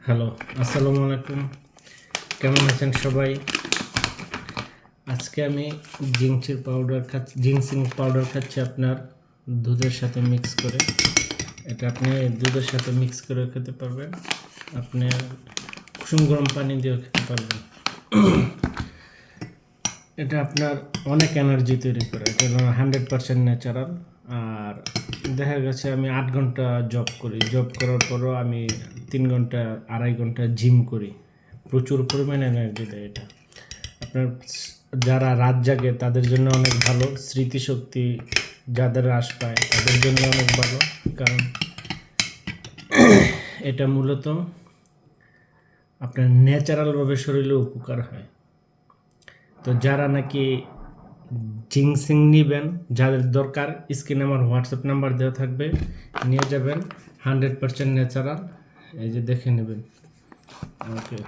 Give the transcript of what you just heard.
Hello, আসসালামু আলাইকুম। কেমন আছেন সবাই? আজকে আমি জিংসিং পাউডার খাচ্ছি আপনার দুধের সাথে মিক্স করে। এটা আপনি দুধের সাথে মিক্স করে খেতে পারবেন। আপনি কুসুম গরম পানি দিয়েও খেতে পারবেন। এটা আপনার অনেক এনার্জি তৈরি করে। এটা 100% ন্যাচারাল। আর দেখা গেছে আমি 8 ঘন্টা জব করি। জব করার পরও আমি 3 ঘন্টা 2.5 ঘন্টা জিম করি। প্রচুর পরিমাণে এনার্জি দেয় এটা। আপনার যারা রাত জাগে তাদের জন্য অনেক ভালো। স্মৃতিশক্তি যাদের হ্রাস পায় তাদের জন্য অনেক ভালো। কারণ এটা মূলত আপনার ন্যাচারালভাবে শরীরে উপকার হয়। তো যারা নাকি জিংসিং নেবেন, যাদের দরকার, স্ক্রিনে আমার হোয়াটসঅ্যাপ নাম্বার দেওয়া থাকবে, নিয়ে যাবেন। 100% ন্যাচারাল। এই যে দেখে নেবেন। ওকে।